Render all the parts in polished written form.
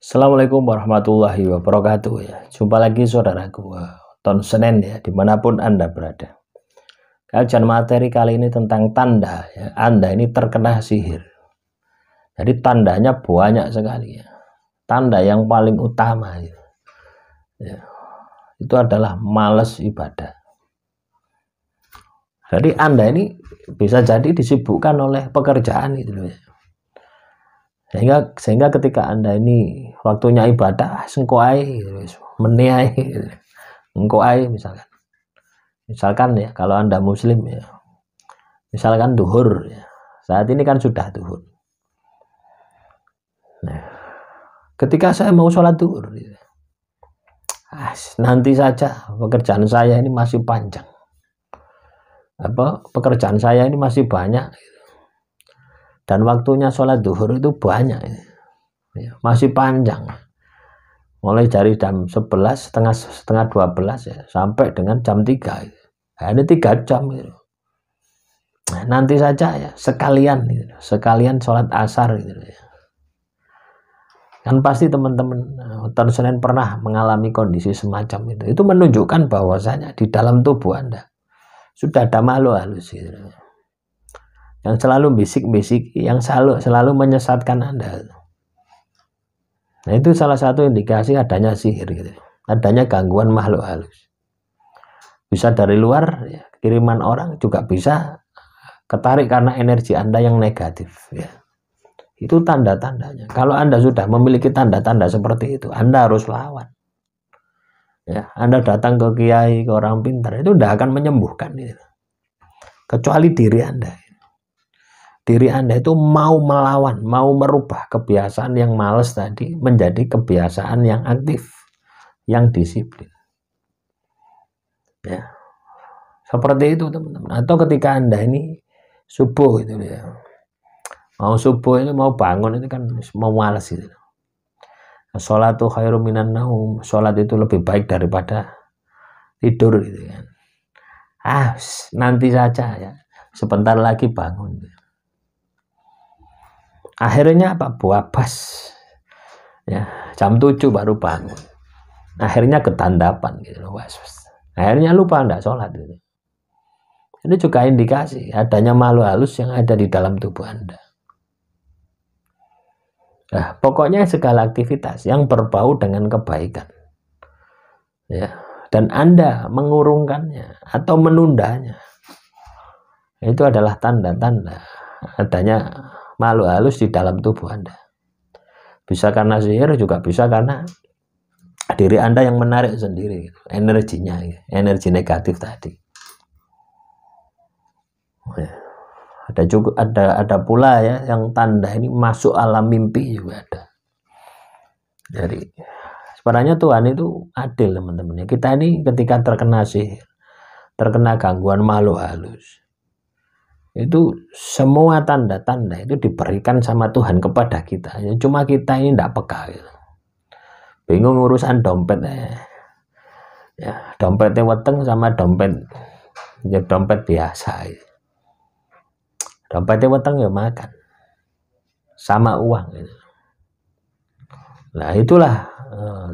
Assalamualaikum warahmatullahi wabarakatuh ya. Jumpa lagi saudaraku, ton Senin ya, dimanapun Anda berada. Kajian materi kali ini tentang tanda ya. Anda ini terkena sihir. Jadi tandanya banyak sekali ya. Tanda yang paling utama ya, itu adalah malas ibadah. Jadi Anda ini bisa jadi disibukkan oleh pekerjaan gitu ya. Sehingga ketika Anda ini waktunya ibadah sengkoai meniai engkoai misalkan ya, kalau Anda muslim ya, misalkan duhur ya, saat ini kan sudah duhur. Nah, ketika saya mau sholat duhur gitu, nanti saja, pekerjaan saya ini masih panjang, pekerjaan saya ini masih banyak gitu. Dan waktunya sholat duhur itu banyak ya, masih panjang, mulai dari jam 11 setengah 12 ya, sampai dengan jam 3 gitu. Nah, ini 3 jam gitu. Nah, nanti saja ya, sekalian sholat asar gitu ya. Kan pasti teman-teman tahun Senin pernah mengalami kondisi semacam itu menunjukkan bahwasanya di dalam tubuh Anda sudah ada makhluk halus gitu, yang selalu bisik-bisik, yang selalu menyesatkan Anda. Nah, itu salah satu indikasi adanya sihir gitu, adanya gangguan makhluk halus. Bisa dari luar ya, kiriman orang juga bisa ketarik karena energi Anda yang negatif ya. Itu tanda-tandanya. Kalau Anda sudah memiliki tanda-tanda seperti itu, Anda harus lawan ya. Anda datang ke kiai, ke orang pintar, itu tidak akan menyembuhkan gitu, kecuali diri Anda. Diri Anda itu mau melawan, mau merubah kebiasaan yang malas tadi menjadi kebiasaan yang aktif, yang disiplin. Ya. Seperti itu teman-teman. Atau ketika Anda ini subuh itu ya, mau subuh itu mau bangun itu kan mau malas gitu. Sholatu khairum minan naum, sholat itu lebih baik daripada tidur gitu kan. Nanti saja ya, sebentar lagi bangun gitu. Akhirnya apa? Buabas ya, jam 7 baru bangun. Akhirnya ketandapan gitu loh. Akhirnya lupa enggak sholat gitu. Ini juga indikasi adanya makhluk halus yang ada di dalam tubuh Anda. Nah, pokoknya segala aktivitas yang berbau dengan kebaikan ya, dan Anda mengurungkannya atau menundanya, itu adalah tanda-tanda adanya makhluk halus di dalam tubuh Anda. Bisa karena sihir, juga bisa karena diri Anda yang menarik sendiri energinya, energi negatif tadi. Ada pula ya yang tanda ini masuk alam mimpi juga ada. Jadi sebenarnya Tuhan itu adil teman-teman. Kita ini ketika terkena sihir, terkena gangguan makhluk halus, itu semua tanda-tanda itu diberikan sama Tuhan kepada kita. Cuma kita ini tidak peka gitu. Bingung urusan dompet ya, dompetnya weteng sama dompet biasa gitu. Dompetnya weteng ya makan sama uang gitu. Nah, itulah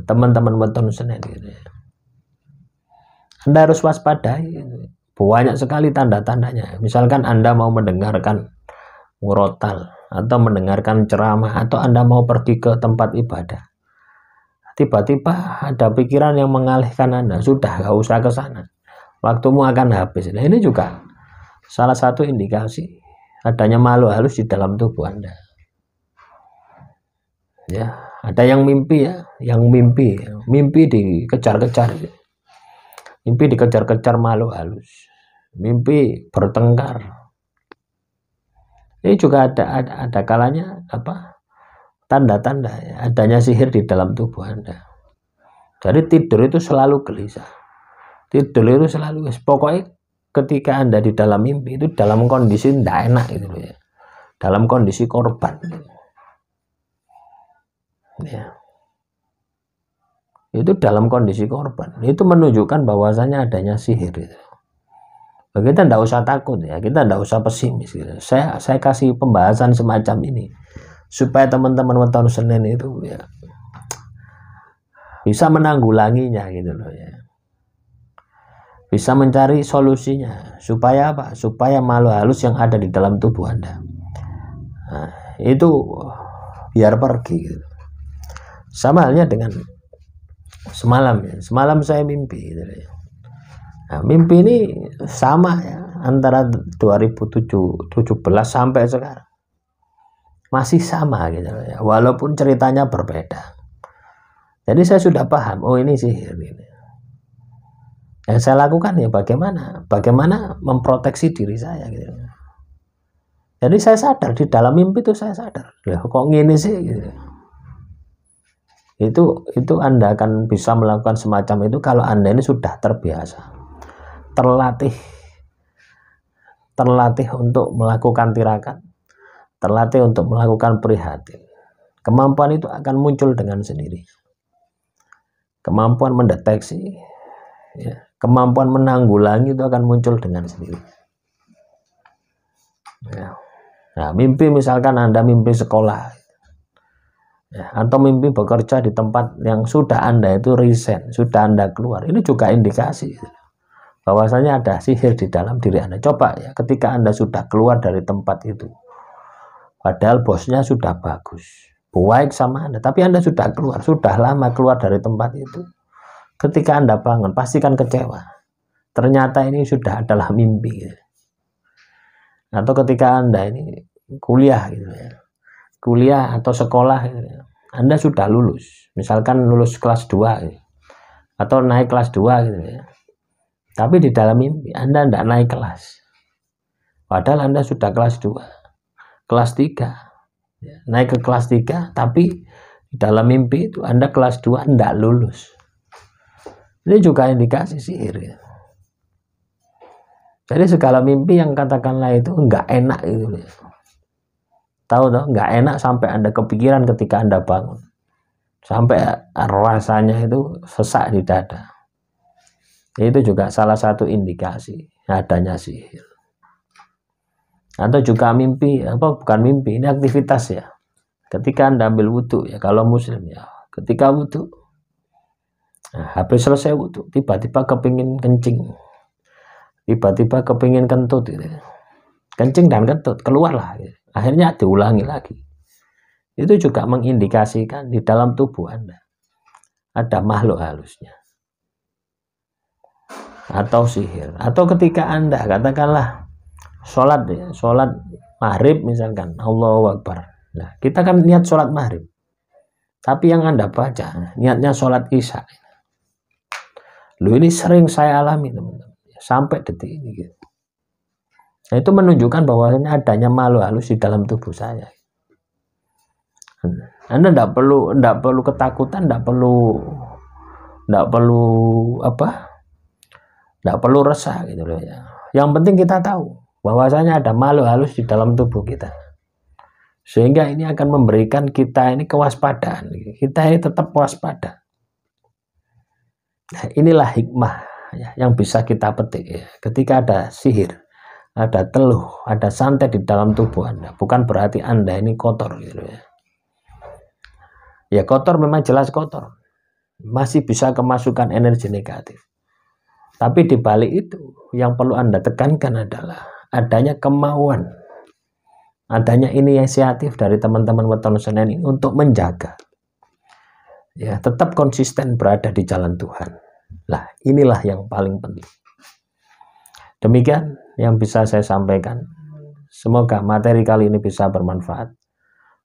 teman-teman weton Senin gitu. Anda harus waspadai gitu. Banyak sekali tanda-tandanya. Misalkan Anda mau mendengarkan murotal atau mendengarkan ceramah, atau Anda mau pergi ke tempat ibadah, tiba-tiba ada pikiran yang mengalihkan Anda, sudah gak usah ke sana, waktumu akan habis. Nah, ini juga salah satu indikasi adanya makhluk halus di dalam tubuh Anda. Ya, ada yang mimpi ya, mimpi dikejar-kejar. Mimpi dikejar-kejar makhluk halus, mimpi bertengkar. Ini juga ada kalanya tanda-tanda ya, adanya sihir di dalam tubuh Anda. Jadi tidur itu selalu gelisah, tidur itu selalu pokoknya ketika Anda di dalam mimpi itu dalam kondisi tidak enak gitu ya, dalam kondisi korban ya. Itu dalam kondisi korban, itu menunjukkan bahwasanya adanya sihir gitu. Kita tidak usah takut ya, kita tidak usah pesimis gitu. Saya kasih pembahasan semacam ini supaya teman-teman weton Senin itu ya bisa menanggulanginya gitu loh ya. Bisa mencari solusinya supaya apa? Supaya makhluk halus yang ada di dalam tubuh Anda itu biar pergi gitu. Sama halnya dengan semalam ya. Semalam saya mimpi gitu ya. Nah, mimpi ini sama ya, antara 2017 sampai sekarang masih sama gitu ya, walaupun ceritanya berbeda. Jadi saya sudah paham, oh ini sihir ini. Yang saya lakukan ya bagaimana memproteksi diri saya gitu. Jadi saya sadar di dalam mimpi itu, saya sadar, loh kok gini sih gitu. Itu Anda akan bisa melakukan semacam itu kalau Anda ini sudah terbiasa, terlatih untuk melakukan tirakat, terlatih untuk melakukan prihatin. Kemampuan itu akan muncul dengan sendiri. Kemampuan mendeteksi ya, kemampuan menanggulangi itu akan muncul dengan sendiri ya. Nah, mimpi misalkan Anda mimpi sekolah ya, atau mimpi bekerja di tempat yang sudah Anda itu resign, sudah Anda keluar, ini juga indikasi bahwasanya ada sihir di dalam diri Anda. Coba ya, ketika Anda sudah keluar dari tempat itu, padahal bosnya sudah bagus, baik sama Anda, tapi Anda sudah keluar, sudah lama keluar dari tempat itu. Ketika Anda bangun, pasti kan kecewa. Ternyata ini sudah adalah mimpi. Atau ketika Anda ini kuliah gitu ya, kuliah atau sekolah gitu ya, Anda sudah lulus, misalkan lulus kelas 2 gitu, atau naik kelas 2 gitu ya. Tapi di dalam mimpi Anda tidak naik kelas, padahal Anda sudah kelas 2, kelas 3 ya, naik ke kelas 3, tapi di dalam mimpi itu Anda kelas 2 tidak lulus. Ini juga indikasi sihir ya. Jadi segala mimpi yang katakanlah itu enggak enak itu ya. Tahu toh, enggak enak sampai Anda kepikiran ketika Anda bangun, sampai rasanya itu sesak di dada. Itu juga salah satu indikasi adanya sihir. Atau juga mimpi, bukan mimpi, ini aktivitas ya. Ketika Anda ambil wudhu ya, kalau muslim ya, ketika wudhu, nah, habis selesai wudhu, tiba-tiba kepingin kencing, tiba-tiba kepingin kentut gitu. Kencing dan kentut, keluarlah gitu. Akhirnya diulangi lagi. Itu juga mengindikasikan di dalam tubuh Anda ada makhluk halusnya atau sihir. Atau ketika Anda katakanlah sholat ya, sholat maghrib misalkan, Allahu Akbar. Nah, kita kan niat sholat maghrib, tapi yang Anda baca niatnya sholat isya. Loh, ini sering saya alami teman-teman, sampai detik ini gitu. Nah, itu menunjukkan bahwasanya adanya makhluk halus di dalam tubuh saya. Anda tidak perlu ketakutan, tidak perlu resah gitu loh ya. Yang penting kita tahu bahwasanya ada makhluk halus di dalam tubuh kita, sehingga ini akan memberikan kita ini kewaspadaan. Kita ini tetap waspada. Nah, inilah hikmah ya, yang bisa kita petik ya. Ketika ada sihir, ada teluh, ada santet di dalam tubuh Anda, bukan berarti Anda ini kotor gitu ya. Ya kotor memang jelas kotor, masih bisa kemasukan energi negatif. Tapi di balik itu yang perlu Anda tekankan adalah adanya kemauan, adanya inisiatif dari teman-teman Weton Senen ini untuk menjaga ya, tetap konsisten berada di jalan Tuhan. Lah, inilah yang paling penting. Demikian yang bisa saya sampaikan. Semoga materi kali ini bisa bermanfaat.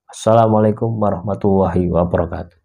Assalamualaikum warahmatullahi wabarakatuh.